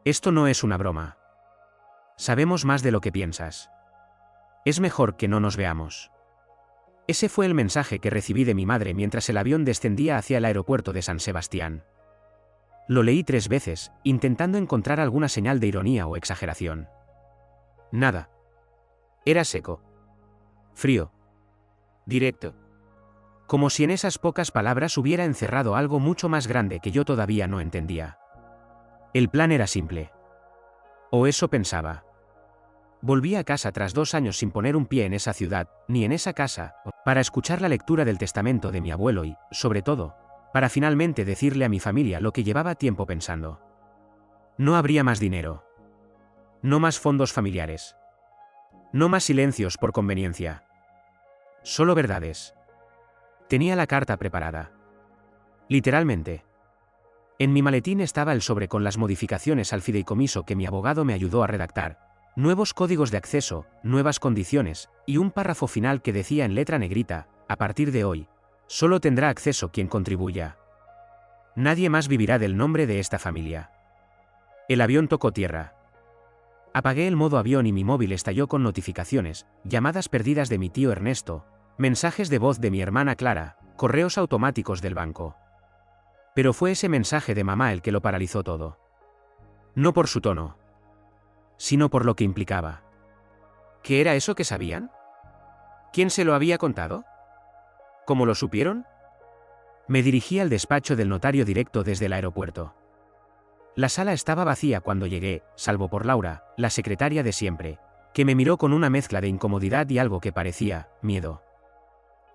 Esto no es una broma. Sabemos más de lo que piensas. Es mejor que no nos veamos. Ese fue el mensaje que recibí de mi madre mientras el avión descendía hacia el aeropuerto de San Sebastián. Lo leí 3 veces, intentando encontrar alguna señal de ironía o exageración. Nada. Era seco. Frío. Directo. Como si en esas pocas palabras hubiera encerrado algo mucho más grande que yo todavía no entendía. El plan era simple. O eso pensaba. Volví a casa tras 2 años sin poner un pie en esa ciudad, ni en esa casa, para escuchar la lectura del testamento de mi abuelo y, sobre todo, para finalmente decirle a mi familia lo que llevaba tiempo pensando. No habría más dinero. No más fondos familiares. No más silencios por conveniencia. Solo verdades. Tenía la carta preparada. Literalmente. En mi maletín estaba el sobre con las modificaciones al fideicomiso que mi abogado me ayudó a redactar, nuevos códigos de acceso, nuevas condiciones, y un párrafo final que decía en letra negrita: a partir de hoy, solo tendrá acceso quien contribuya. Nadie más vivirá del nombre de esta familia. El avión tocó tierra. Apagué el modo avión y mi móvil estalló con notificaciones, llamadas perdidas de mi tío Ernesto, mensajes de voz de mi hermana Clara, correos automáticos del banco. Pero fue ese mensaje de mamá el que lo paralizó todo. No por su tono, sino por lo que implicaba. ¿Qué era eso que sabían? ¿Quién se lo había contado? ¿Cómo lo supieron? Me dirigí al despacho del notario directo desde el aeropuerto. La sala estaba vacía cuando llegué, salvo por Laura, la secretaria de siempre, que me miró con una mezcla de incomodidad y algo que parecía miedo.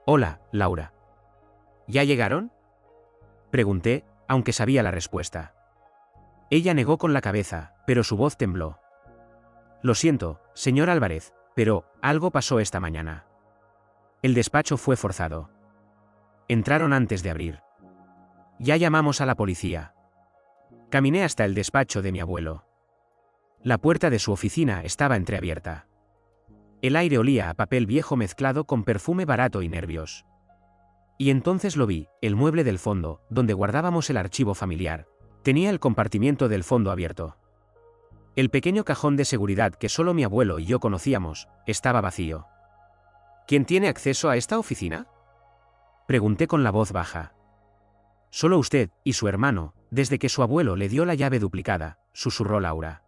«Hola, Laura». ¿Ya llegaron?, pregunté, aunque sabía la respuesta. Ella negó con la cabeza, pero su voz tembló. «Lo siento, señor Álvarez, pero algo pasó esta mañana». El despacho fue forzado. Entraron antes de abrir. «Ya llamamos a la policía». Caminé hasta el despacho de mi abuelo. La puerta de su oficina estaba entreabierta. El aire olía a papel viejo mezclado con perfume barato y nervios. Y entonces lo vi, el mueble del fondo, donde guardábamos el archivo familiar, tenía el compartimiento del fondo abierto. El pequeño cajón de seguridad que solo mi abuelo y yo conocíamos, estaba vacío. ¿Quién tiene acceso a esta oficina?, pregunté con la voz baja. Solo usted y su hermano, desde que su abuelo le dio la llave duplicada, susurró Laura.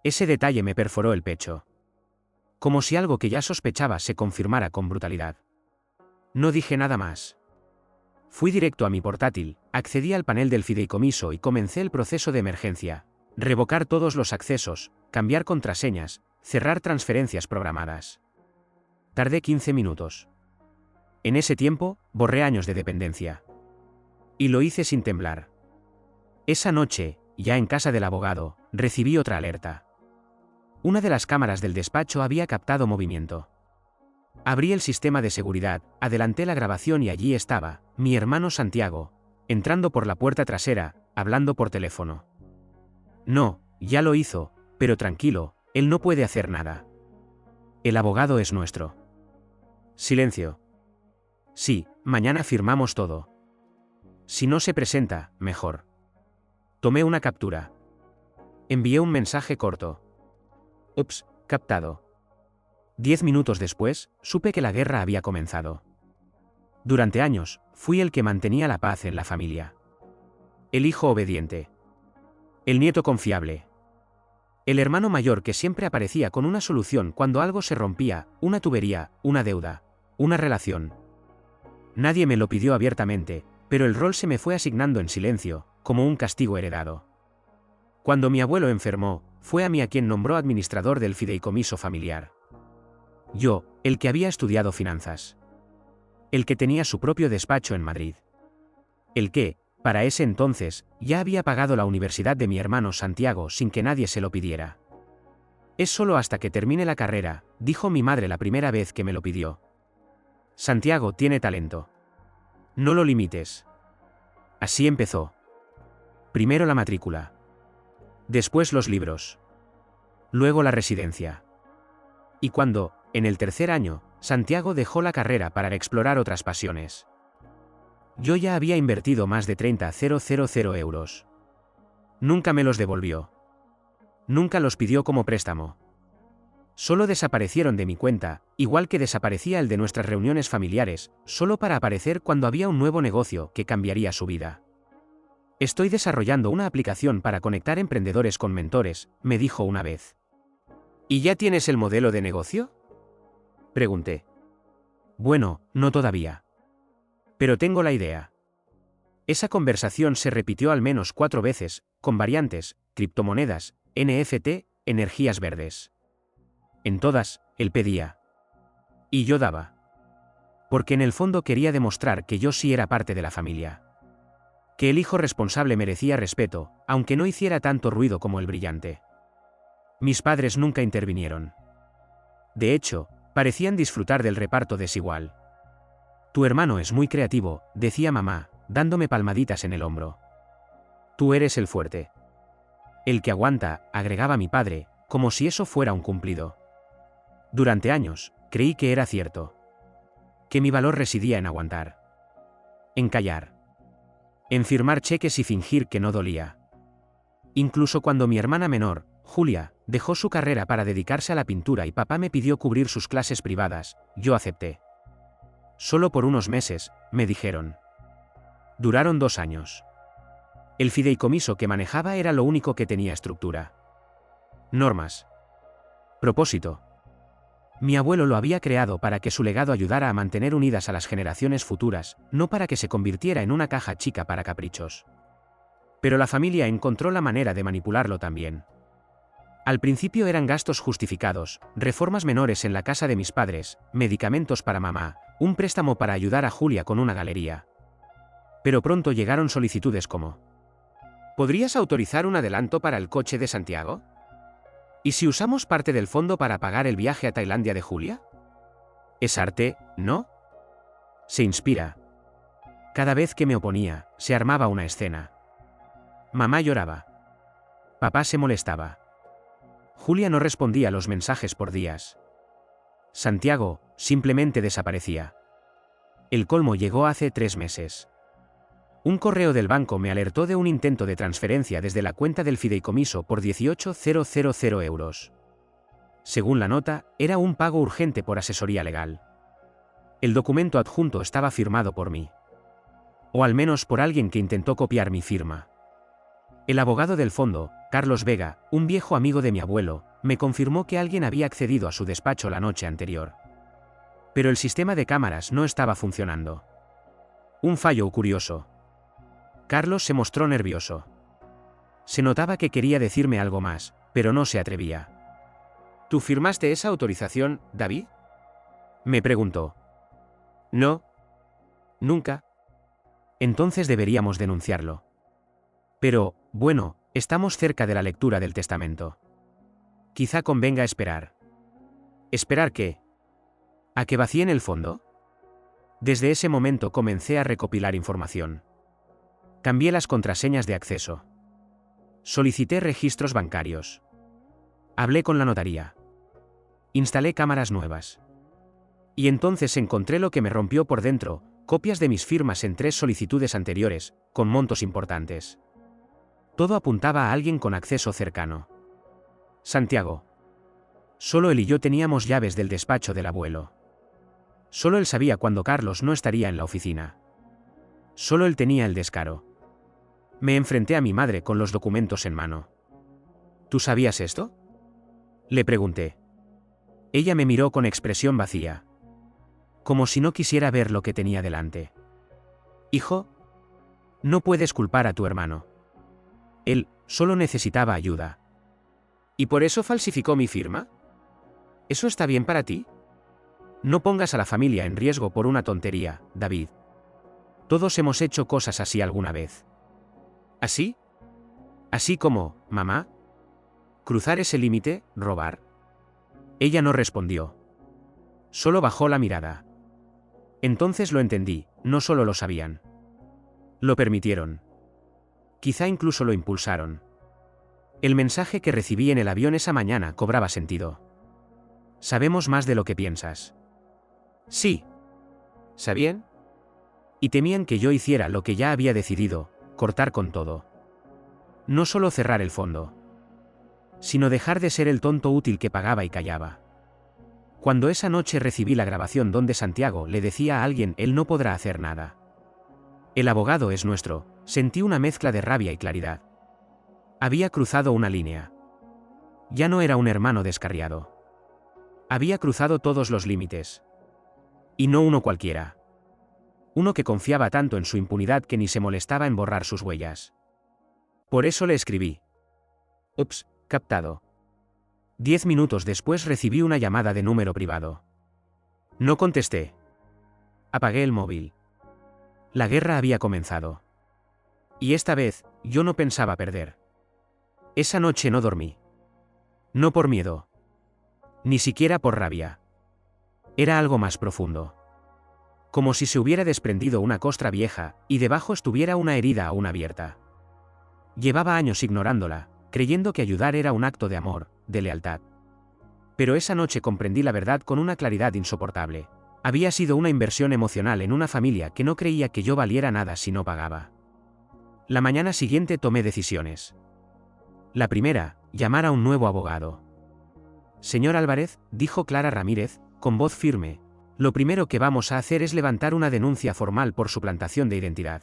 Ese detalle me perforó el pecho. Como si algo que ya sospechaba se confirmara con brutalidad. No dije nada más. Fui directo a mi portátil, accedí al panel del fideicomiso y comencé el proceso de emergencia: revocar todos los accesos, cambiar contraseñas, cerrar transferencias programadas. Tardé 15 minutos. En ese tiempo, borré años de dependencia. Y lo hice sin temblar. Esa noche, ya en casa del abogado, recibí otra alerta. Una de las cámaras del despacho había captado movimiento. Abrí el sistema de seguridad, adelanté la grabación y allí estaba, mi hermano Santiago, entrando por la puerta trasera, hablando por teléfono. No, ya lo hizo, pero tranquilo, él no puede hacer nada. El abogado es nuestro. Silencio. Sí, mañana firmamos todo. Si no se presenta, mejor. Tomé una captura. Envié un mensaje corto. Ups, captado. 10 minutos después, supe que la guerra había comenzado. Durante años, fui el que mantenía la paz en la familia. El hijo obediente. El nieto confiable. El hermano mayor que siempre aparecía con una solución cuando algo se rompía, una tubería, una deuda, una relación. Nadie me lo pidió abiertamente, pero el rol se me fue asignando en silencio, como un castigo heredado. Cuando mi abuelo enfermó, fue a mí a quien nombró administrador del fideicomiso familiar. Yo, el que había estudiado finanzas. El que tenía su propio despacho en Madrid. El que, para ese entonces, ya había pagado la universidad de mi hermano Santiago sin que nadie se lo pidiera. Es solo hasta que termine la carrera, dijo mi madre la primera vez que me lo pidió. Santiago tiene talento. No lo limites. Así empezó. Primero la matrícula. Después los libros. Luego la residencia. Y cuando, en el tercer año, Santiago dejó la carrera para explorar otras pasiones. Yo ya había invertido más de 30.000 euros. Nunca me los devolvió. Nunca los pidió como préstamo. Solo desaparecieron de mi cuenta, igual que desaparecía el de nuestras reuniones familiares, solo para aparecer cuando había un nuevo negocio que cambiaría su vida. Estoy desarrollando una aplicación para conectar emprendedores con mentores, me dijo una vez. ¿Y ya tienes el modelo de negocio? Pregunté. Bueno, no todavía. Pero tengo la idea. Esa conversación se repitió al menos 4 veces, con variantes, criptomonedas, NFT, energías verdes. En todas, él pedía. Y yo daba. Porque en el fondo quería demostrar que yo sí era parte de la familia. Que el hijo responsable merecía respeto, aunque no hiciera tanto ruido como el brillante. Mis padres nunca intervinieron. De hecho, parecían disfrutar del reparto desigual. Tu hermano es muy creativo, decía mamá, dándome palmaditas en el hombro. Tú eres el fuerte. El que aguanta, agregaba mi padre, como si eso fuera un cumplido. Durante años, creí que era cierto. Que mi valor residía en aguantar. En callar. En firmar cheques y fingir que no dolía. Incluso cuando mi hermana menor, Julia, dejó su carrera para dedicarse a la pintura y papá me pidió cubrir sus clases privadas, yo acepté. Solo por unos meses, me dijeron. Duraron 2 años. El fideicomiso que manejaba era lo único que tenía estructura. Normas. Propósito. Mi abuelo lo había creado para que su legado ayudara a mantener unidas a las generaciones futuras, no para que se convirtiera en una caja chica para caprichos. Pero la familia encontró la manera de manipularlo también. Al principio eran gastos justificados, reformas menores en la casa de mis padres, medicamentos para mamá, un préstamo para ayudar a Julia con una galería. Pero pronto llegaron solicitudes como: ¿podrías autorizar un adelanto para el coche de Santiago? ¿Y si usamos parte del fondo para pagar el viaje a Tailandia de Julia? Es arte, ¿no? Se inspira. Cada vez que me oponía, se armaba una escena. Mamá lloraba. Papá se molestaba. Julia no respondía a los mensajes por días. Santiago, simplemente desaparecía. El colmo llegó hace 3 meses. Un correo del banco me alertó de un intento de transferencia desde la cuenta del fideicomiso por 18.000 euros. Según la nota, era un pago urgente por asesoría legal. El documento adjunto estaba firmado por mí. O al menos por alguien que intentó copiar mi firma. El abogado del fondo, Carlos Vega, un viejo amigo de mi abuelo, me confirmó que alguien había accedido a su despacho la noche anterior. Pero el sistema de cámaras no estaba funcionando. Un fallo curioso. Carlos se mostró nervioso. Se notaba que quería decirme algo más, pero no se atrevía. ¿Tú firmaste esa autorización, David? Me preguntó. No. Nunca. Entonces deberíamos denunciarlo. Pero, bueno, estamos cerca de la lectura del testamento. Quizá convenga esperar. ¿Esperar qué? ¿A que vacíen el fondo? Desde ese momento comencé a recopilar información. Cambié las contraseñas de acceso. Solicité registros bancarios. Hablé con la notaría. Instalé cámaras nuevas. Y entonces encontré lo que me rompió por dentro, copias de mis firmas en 3 solicitudes anteriores, con montos importantes. Todo apuntaba a alguien con acceso cercano. Santiago. Solo él y yo teníamos llaves del despacho del abuelo. Solo él sabía cuándo Carlos no estaría en la oficina. Solo él tenía el descaro. Me enfrenté a mi madre con los documentos en mano. ¿Tú sabías esto? Le pregunté. Ella me miró con expresión vacía. Como si no quisiera ver lo que tenía delante. Hijo, no puedes culpar a tu hermano. Él solo necesitaba ayuda. ¿Y por eso falsificó mi firma? ¿Eso está bien para ti? No pongas a la familia en riesgo por una tontería, David. Todos hemos hecho cosas así alguna vez. ¿Así? ¿Así como, mamá? ¿Cruzar ese límite, robar? Ella no respondió. Solo bajó la mirada. Entonces lo entendí, no solo lo sabían. Lo permitieron. Quizá incluso lo impulsaron. El mensaje que recibí en el avión esa mañana cobraba sentido. Sabemos más de lo que piensas. Sí. ¿Sabían? Y temían que yo hiciera lo que ya había decidido, cortar con todo. No solo cerrar el fondo. sino dejar de ser el tonto útil que pagaba y callaba. Cuando esa noche recibí la grabación donde Santiago le decía a alguien él no podrá hacer nada. El abogado es nuestro, sentí una mezcla de rabia y claridad. Había cruzado una línea. Ya no era un hermano descarriado. Había cruzado todos los límites. Y no uno cualquiera. Uno que confiaba tanto en su impunidad que ni se molestaba en borrar sus huellas. Por eso le escribí. Ups, captado. 10 minutos después recibí una llamada de número privado. No contesté. Apagué el móvil. La guerra había comenzado. Y esta vez, yo no pensaba perder. Esa noche no dormí. No por miedo. Ni siquiera por rabia. Era algo más profundo. Como si se hubiera desprendido una costra vieja, y debajo estuviera una herida aún abierta. Llevaba años ignorándola, creyendo que ayudar era un acto de amor, de lealtad. Pero esa noche comprendí la verdad con una claridad insoportable. Había sido una inversión emocional en una familia que no creía que yo valiera nada si no pagaba. La mañana siguiente tomé decisiones. La primera, llamar a un nuevo abogado. Señor Álvarez, dijo Clara Ramírez, con voz firme, lo primero que vamos a hacer es levantar una denuncia formal por suplantación de identidad.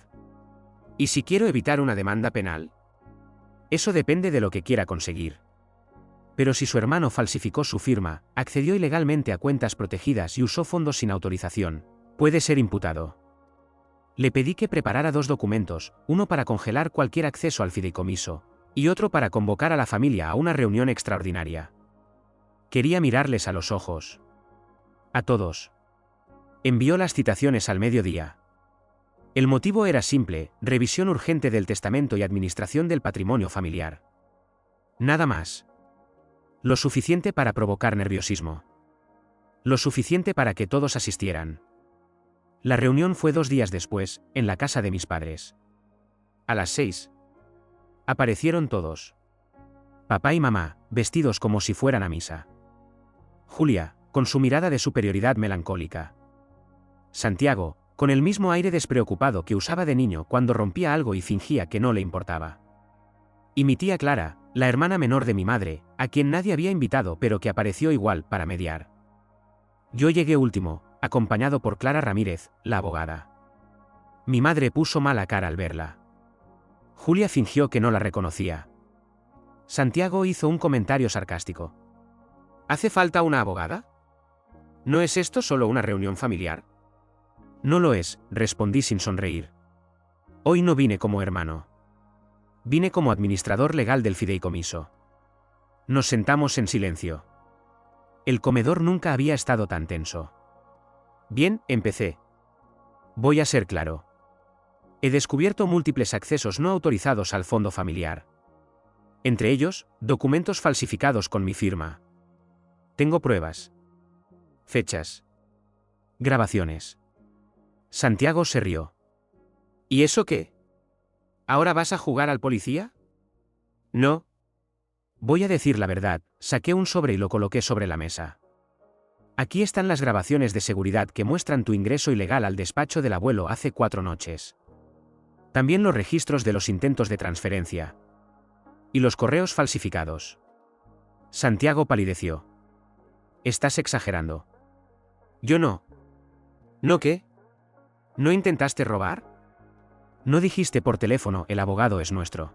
¿Y si quiero evitar una demanda penal? Eso depende de lo que quiera conseguir. Pero si su hermano falsificó su firma, accedió ilegalmente a cuentas protegidas y usó fondos sin autorización, puede ser imputado. Le pedí que preparara 2 documentos, uno para congelar cualquier acceso al fideicomiso, y otro para convocar a la familia a una reunión extraordinaria. Quería mirarles a los ojos. A todos. Envió las citaciones al mediodía. El motivo era simple, revisión urgente del testamento y administración del patrimonio familiar. Nada más. Lo suficiente para provocar nerviosismo. Lo suficiente para que todos asistieran. La reunión fue 2 días después, en la casa de mis padres. A las 6. Aparecieron todos. Papá y mamá, vestidos como si fueran a misa. Julia, con su mirada de superioridad melancólica. Santiago, con el mismo aire despreocupado que usaba de niño cuando rompía algo y fingía que no le importaba. Y mi tía Clara, la hermana menor de mi madre, a quien nadie había invitado pero que apareció igual para mediar. Yo llegué último, acompañado por Clara Ramírez, la abogada. Mi madre puso mala cara al verla. Julia fingió que no la reconocía. Santiago hizo un comentario sarcástico. ¿Hace falta una abogada? ¿No es esto solo una reunión familiar? No lo es, respondí sin sonreír. Hoy no vine como hermano. Vine como administrador legal del fideicomiso. Nos sentamos en silencio. El comedor nunca había estado tan tenso. Bien, empecé. Voy a ser claro. He descubierto múltiples accesos no autorizados al fondo familiar. Entre ellos, documentos falsificados con mi firma. Tengo pruebas. Fechas. Grabaciones. Santiago se rió. ¿Y eso qué? ¿Ahora vas a jugar al policía? No. Voy a decir la verdad, saqué un sobre y lo coloqué sobre la mesa. Aquí están las grabaciones de seguridad que muestran tu ingreso ilegal al despacho del abuelo hace 4 noches. También los registros de los intentos de transferencia. Y los correos falsificados. Santiago palideció. Estás exagerando. Yo no. ¿No qué? ¿No intentaste robar? ¿No dijiste por teléfono el abogado es nuestro?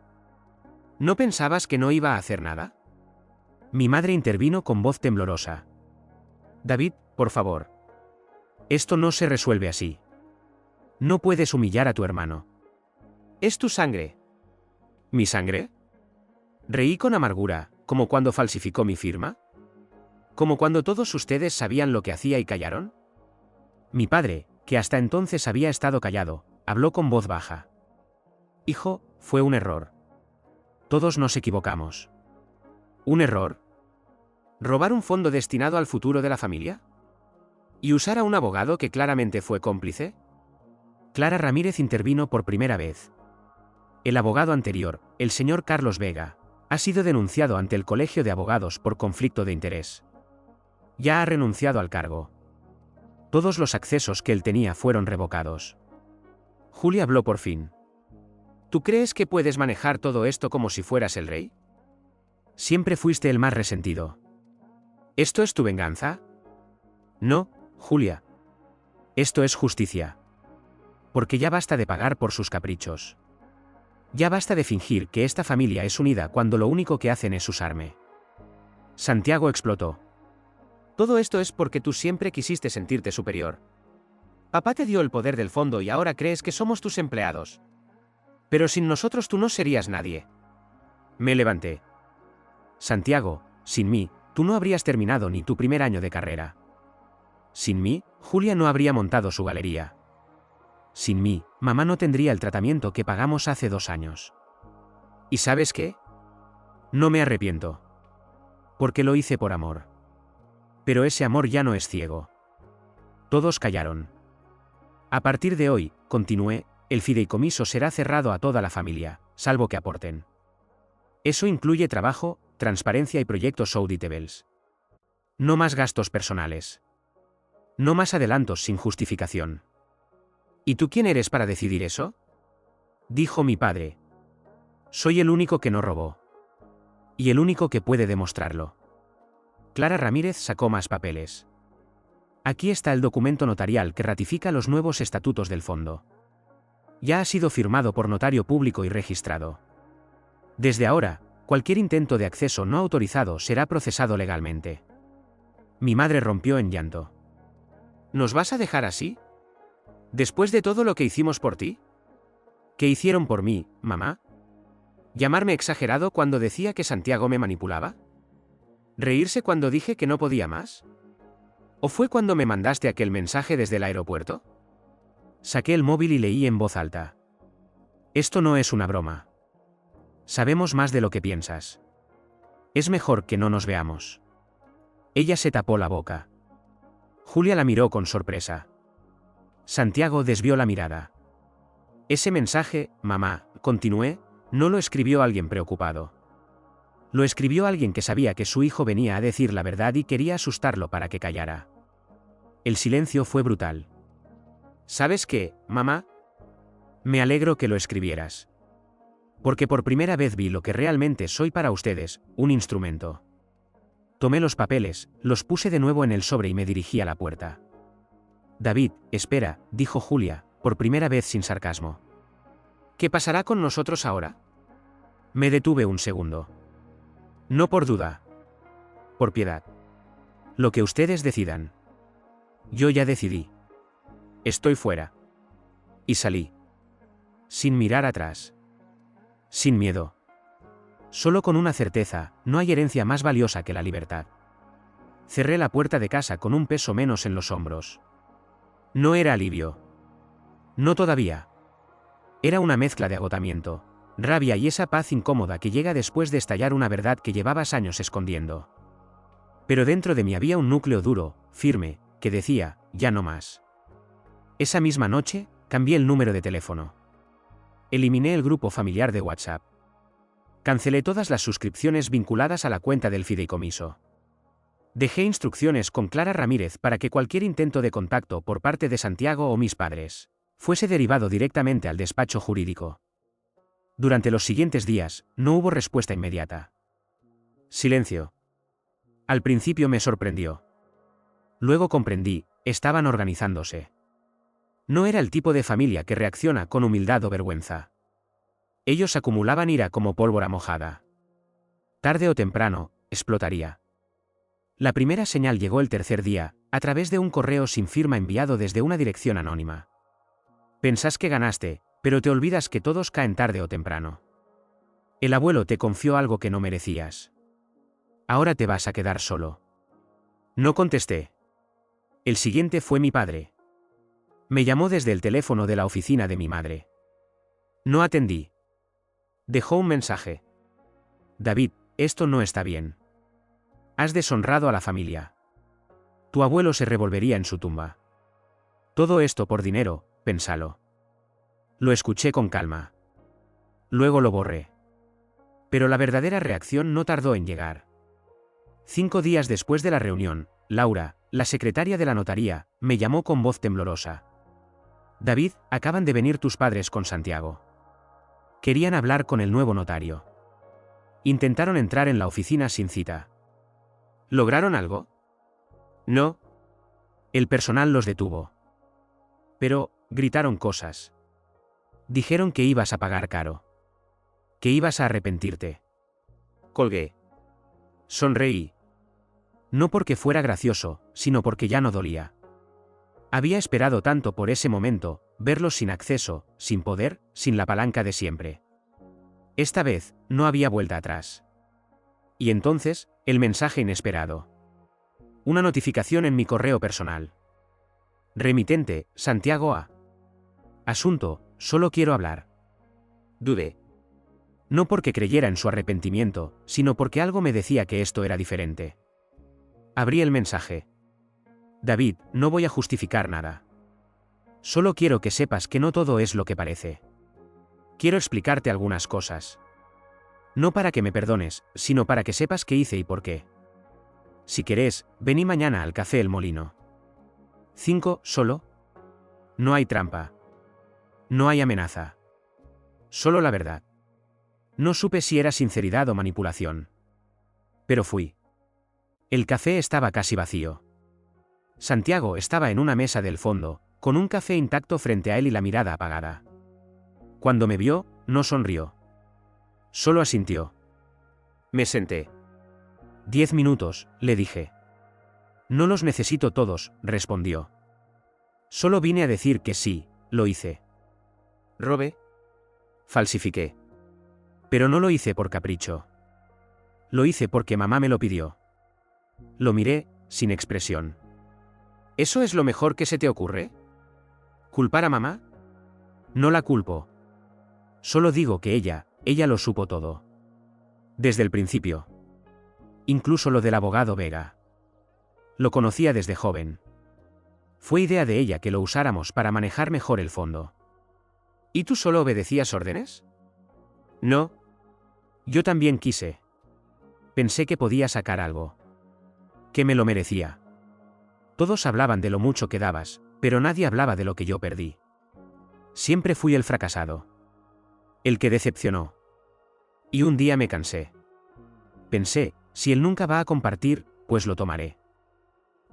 ¿No pensabas que no iba a hacer nada? Mi madre intervino con voz temblorosa. David, por favor. Esto no se resuelve así. No puedes humillar a tu hermano. Es tu sangre. ¿Mi sangre? Reí con amargura, como cuando falsificó mi firma. ¿Como cuando todos ustedes sabían lo que hacía y callaron? Mi padre, que hasta entonces había estado callado, habló con voz baja. Hijo, fue un error. Todos nos equivocamos. ¿Un error? ¿Robar un fondo destinado al futuro de la familia? ¿Y usar a un abogado que claramente fue cómplice? Clara Ramírez intervino por primera vez. El abogado anterior, el señor Carlos Vega, ha sido denunciado ante el Colegio de Abogados por conflicto de interés. Ya ha renunciado al cargo. Todos los accesos que él tenía fueron revocados. Julia habló por fin. ¿Tú crees que puedes manejar todo esto como si fueras el rey? Siempre fuiste el más resentido. ¿Esto es tu venganza? No, Julia. Esto es justicia. Porque ya basta de pagar por sus caprichos. Ya basta de fingir que esta familia es unida cuando lo único que hacen es usarme. Santiago explotó. Todo esto es porque tú siempre quisiste sentirte superior. Papá te dio el poder del fondo y ahora crees que somos tus empleados. Pero sin nosotros tú no serías nadie. Me levanté. Santiago, sin mí, tú no habrías terminado ni tu primer año de carrera. Sin mí, Julia no habría montado su galería. Sin mí, mamá no tendría el tratamiento que pagamos hace 2 años. ¿Y sabes qué? No me arrepiento. Porque lo hice por amor. Pero ese amor ya no es ciego. Todos callaron. A partir de hoy, continué, el fideicomiso será cerrado a toda la familia, salvo que aporten. Eso incluye trabajo, transparencia y proyectos auditables. No más gastos personales. No más adelantos sin justificación. ¿Y tú quién eres para decidir eso? Dijo mi padre. Soy el único que no robó. Y el único que puede demostrarlo. Clara Ramírez sacó más papeles. Aquí está el documento notarial que ratifica los nuevos estatutos del fondo. Ya ha sido firmado por notario público y registrado. Desde ahora, cualquier intento de acceso no autorizado será procesado legalmente. Mi madre rompió en llanto. ¿Nos vas a dejar así? ¿Después de todo lo que hicimos por ti? ¿Qué hicieron por mí, mamá? ¿Llamarme exagerado cuando decía que Santiago me manipulaba? ¿Reírse cuando dije que no podía más? ¿O fue cuando me mandaste aquel mensaje desde el aeropuerto? Saqué el móvil y leí en voz alta. Esto no es una broma. Sabemos más de lo que piensas. Es mejor que no nos veamos. Ella se tapó la boca. Julia la miró con sorpresa. Santiago desvió la mirada. Ese mensaje, mamá, continué, no lo escribió alguien preocupado. Lo escribió alguien que sabía que su hijo venía a decir la verdad y quería asustarlo para que callara. El silencio fue brutal. ¿Sabes qué, mamá? Me alegro que lo escribieras. Porque por primera vez vi lo que realmente soy para ustedes, un instrumento. Tomé los papeles, los puse de nuevo en el sobre y me dirigí a la puerta. David, espera, dijo Julia, por primera vez sin sarcasmo. ¿Qué pasará con nosotros ahora? Me detuve un segundo. No por duda. Por piedad. Lo que ustedes decidan. Yo ya decidí. Estoy fuera. Y salí. Sin mirar atrás. Sin miedo. Solo con una certeza, no hay herencia más valiosa que la libertad. Cerré la puerta de casa con un peso menos en los hombros. No era alivio. No todavía. Era una mezcla de agotamiento, rabia y esa paz incómoda que llega después de estallar una verdad que llevabas años escondiendo. Pero dentro de mí había un núcleo duro, firme, que decía, ya no más. Esa misma noche, cambié el número de teléfono. Eliminé el grupo familiar de WhatsApp. Cancelé todas las suscripciones vinculadas a la cuenta del fideicomiso. Dejé instrucciones con Clara Ramírez para que cualquier intento de contacto por parte de Santiago o mis padres fuese derivado directamente al despacho jurídico. Durante los siguientes días, no hubo respuesta inmediata. Silencio. Al principio me sorprendió. Luego comprendí, estaban organizándose. No era el tipo de familia que reacciona con humildad o vergüenza. Ellos acumulaban ira como pólvora mojada. Tarde o temprano, explotaría. La primera señal llegó el tercer día, a través de un correo sin firma enviado desde una dirección anónima. Pensás que ganaste, pero te olvidas que todos caen tarde o temprano. El abuelo te confió algo que no merecías. Ahora te vas a quedar solo. No contesté. El siguiente fue mi padre. Me llamó desde el teléfono de la oficina de mi madre. No atendí. Dejó un mensaje. David, esto no está bien. Has deshonrado a la familia. Tu abuelo se revolvería en su tumba. Todo esto por dinero, pénsalo. Lo escuché con calma. Luego lo borré. Pero la verdadera reacción no tardó en llegar. 5 días después de la reunión, Laura, la secretaria de la notaría, me llamó con voz temblorosa. David, acaban de venir tus padres con Santiago. Querían hablar con el nuevo notario. Intentaron entrar en la oficina sin cita. ¿Lograron algo? No. El personal los detuvo. Pero, gritaron cosas. Dijeron que ibas a pagar caro. Que ibas a arrepentirte. Colgué. Sonreí. No porque fuera gracioso, sino porque ya no dolía. Había esperado tanto por ese momento, verlos sin acceso, sin poder, sin la palanca de siempre. Esta vez, no había vuelta atrás. Y entonces, el mensaje inesperado. Una notificación en mi correo personal. Remitente, Santiago A. Asunto, solo quiero hablar. Dudé. No porque creyera en su arrepentimiento, sino porque algo me decía que esto era diferente. Abrí el mensaje. David, no voy a justificar nada. Solo quiero que sepas que no todo es lo que parece. Quiero explicarte algunas cosas. No para que me perdones, sino para que sepas qué hice y por qué. Si querés, vení mañana al Café El Molino. 5, solo. No hay trampa. No hay amenaza. Solo la verdad. No supe si era sinceridad o manipulación. Pero fui. El café estaba casi vacío. Santiago estaba en una mesa del fondo, con un café intacto frente a él y la mirada apagada. Cuando me vio, no sonrió. Solo asintió. Me senté. 10 minutos, le dije. No los necesito todos, respondió. Solo vine a decir que sí, lo hice. ¿Robé? Falsifiqué. Pero no lo hice por capricho. Lo hice porque mamá me lo pidió. Lo miré, sin expresión. ¿Eso es lo mejor que se te ocurre? ¿Culpar a mamá? No la culpo. Solo digo que ella lo supo todo. Desde el principio. Incluso lo del abogado Vega. Lo conocía desde joven. Fue idea de ella que lo usáramos para manejar mejor el fondo. ¿Y tú solo obedecías órdenes? No. Yo también quise. Pensé que podía sacar algo. Que me lo merecía. Todos hablaban de lo mucho que dabas, pero nadie hablaba de lo que yo perdí. Siempre fui el fracasado. El que decepcionó. Y un día me cansé. Pensé, si él nunca va a compartir, pues lo tomaré.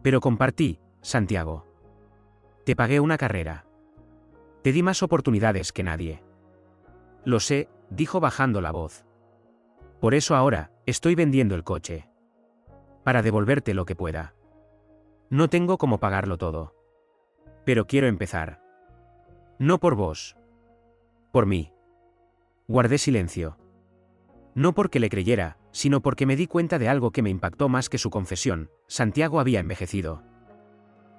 Pero compartí, Santiago. Te pagué una carrera. Te di más oportunidades que nadie. Lo sé, dijo bajando la voz. Por eso ahora, estoy vendiendo el coche. Para devolverte lo que pueda. No tengo cómo pagarlo todo. Pero quiero empezar. No por vos. Por mí. Guardé silencio. No porque le creyera, sino porque me di cuenta de algo que me impactó más que su confesión. Santiago había envejecido.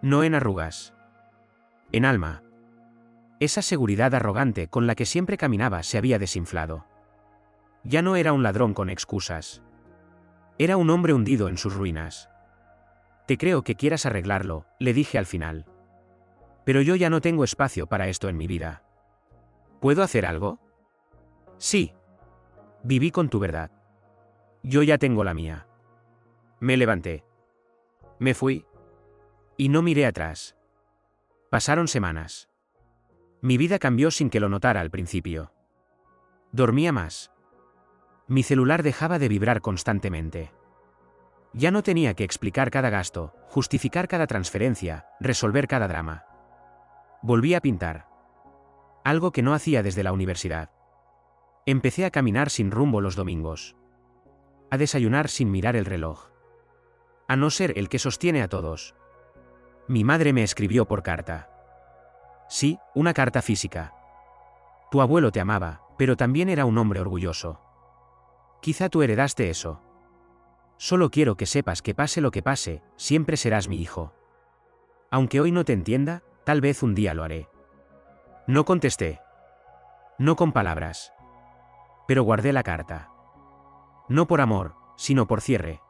No en arrugas. En alma. Esa seguridad arrogante con la que siempre caminaba se había desinflado. Ya no era un ladrón con excusas. Era un hombre hundido en sus ruinas. Te creo que quieras arreglarlo, le dije al final. Pero yo ya no tengo espacio para esto en mi vida. ¿Puedo hacer algo? Sí. Viví con tu verdad. Yo ya tengo la mía. Me levanté. Me fui. Y no miré atrás. Pasaron semanas. Mi vida cambió sin que lo notara al principio. Dormía más. Mi celular dejaba de vibrar constantemente. Ya no tenía que explicar cada gasto, justificar cada transferencia, resolver cada drama. Volví a pintar. Algo que no hacía desde la universidad. Empecé a caminar sin rumbo los domingos. A desayunar sin mirar el reloj. A no ser el que sostiene a todos. Mi madre me escribió por carta. Sí, una carta física. Tu abuelo te amaba, pero también era un hombre orgulloso. Quizá tú heredaste eso. Solo quiero que sepas que pase lo que pase, siempre serás mi hijo. Aunque hoy no te entienda, tal vez un día lo haré. No contesté. No con palabras. Pero guardé la carta. No por amor, sino por cierre.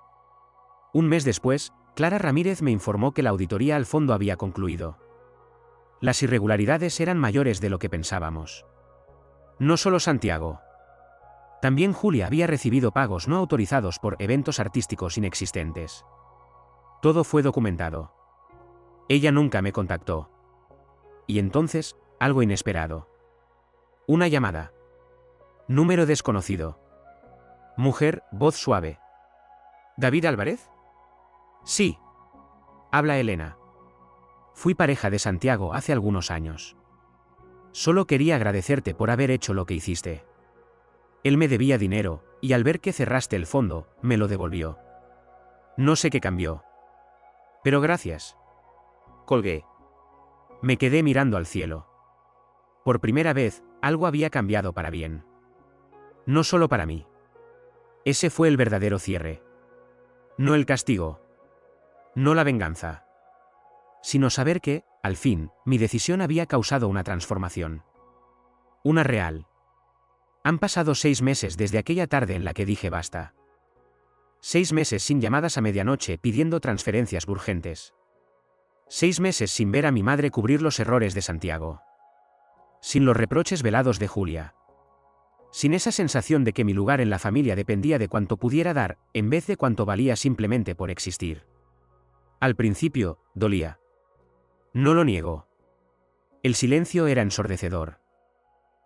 Un mes después, Clara Ramírez me informó que la auditoría al fondo había concluido. Las irregularidades eran mayores de lo que pensábamos. No solo Santiago. También Julia había recibido pagos no autorizados por eventos artísticos inexistentes. Todo fue documentado. Ella nunca me contactó. Y entonces, algo inesperado. Una llamada. Número desconocido. Mujer, voz suave. ¿David Álvarez? Sí. Habla Elena. Fui pareja de Santiago hace algunos años. Solo quería agradecerte por haber hecho lo que hiciste. Él me debía dinero, y al ver que cerraste el fondo, me lo devolvió. No sé qué cambió. Pero gracias. Colgué. Me quedé mirando al cielo. Por primera vez, algo había cambiado para bien. No solo para mí. Ese fue el verdadero cierre. No el castigo. No la venganza. Sino saber que, al fin, mi decisión había causado una transformación. Una real. Han pasado 6 meses desde aquella tarde en la que dije basta. 6 meses sin llamadas a medianoche pidiendo transferencias urgentes. 6 meses sin ver a mi madre cubrir los errores de Santiago. Sin los reproches velados de Julia. Sin esa sensación de que mi lugar en la familia dependía de cuánto pudiera dar, en vez de cuánto valía simplemente por existir. Al principio, dolía. No lo niego. El silencio era ensordecedor.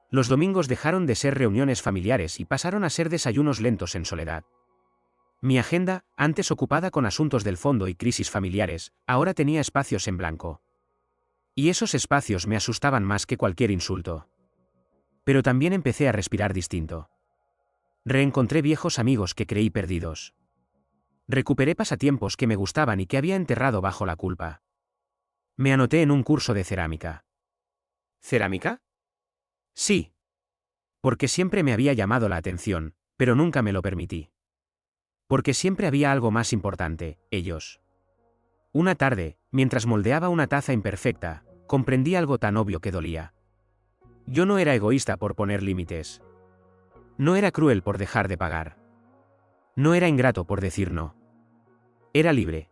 Los domingos dejaron de ser reuniones familiares y pasaron a ser desayunos lentos en soledad. Mi agenda, antes ocupada con asuntos del fondo y crisis familiares, ahora tenía espacios en blanco. Y esos espacios me asustaban más que cualquier insulto. Pero también empecé a respirar distinto. Reencontré viejos amigos que creí perdidos. Recuperé pasatiempos que me gustaban y que había enterrado bajo la culpa. Me anoté en un curso de cerámica. ¿Cerámica? Sí. Porque siempre me había llamado la atención, pero nunca me lo permití. Porque siempre había algo más importante, ellos. Una tarde, mientras moldeaba una taza imperfecta, comprendí algo tan obvio que dolía. Yo no era egoísta por poner límites. No era cruel por dejar de pagar. No era ingrato por decir no. Era libre.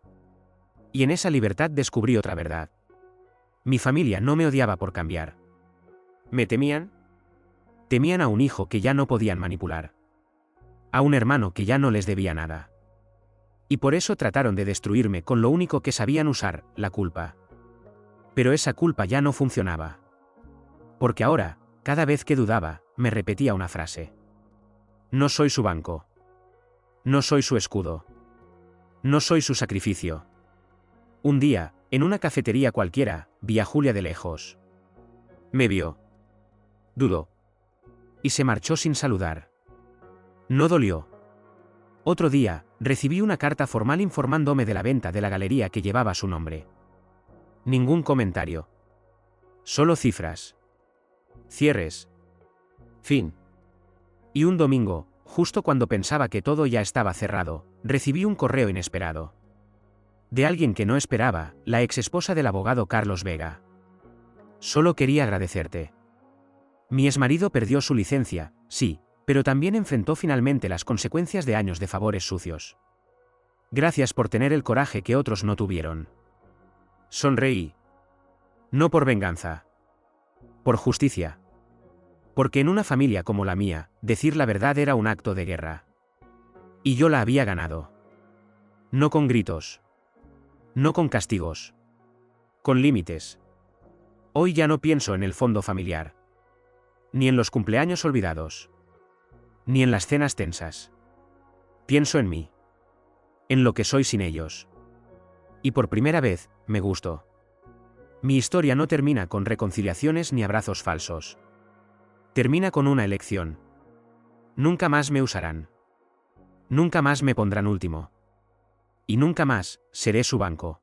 Y en esa libertad descubrí otra verdad. Mi familia no me odiaba por cambiar. ¿Me temían? Temían a un hijo que ya no podían manipular. A un hermano que ya no les debía nada. Y por eso trataron de destruirme con lo único que sabían usar, la culpa. Pero esa culpa ya no funcionaba. Porque ahora, cada vez que dudaba, me repetía una frase. No soy su banco. No soy su escudo. No soy su sacrificio. Un día, en una cafetería cualquiera, vi a Julia de lejos. Me vio. Dudó. Y se marchó sin saludar. No dolió. Otro día, recibí una carta formal informándome de la venta de la galería que llevaba su nombre. Ningún comentario. Solo cifras. Cierres. Fin. Y un domingo, justo cuando pensaba que todo ya estaba cerrado, recibí un correo inesperado. De alguien que no esperaba, la exesposa del abogado Carlos Vega. Solo quería agradecerte. Mi exmarido perdió su licencia, sí, pero también enfrentó finalmente las consecuencias de años de favores sucios. Gracias por tener el coraje que otros no tuvieron. Sonreí. No por venganza. Por justicia. Porque en una familia como la mía, decir la verdad era un acto de guerra. Y yo la había ganado. No con gritos. No con castigos. Con límites. Hoy ya no pienso en el fondo familiar. Ni en los cumpleaños olvidados. Ni en las cenas tensas. Pienso en mí. En lo que soy sin ellos. Y por primera vez, me gustó. Mi historia no termina con reconciliaciones ni abrazos falsos. Termina con una elección. Nunca más me usarán. Nunca más me pondrán último. Y nunca más seré su banco.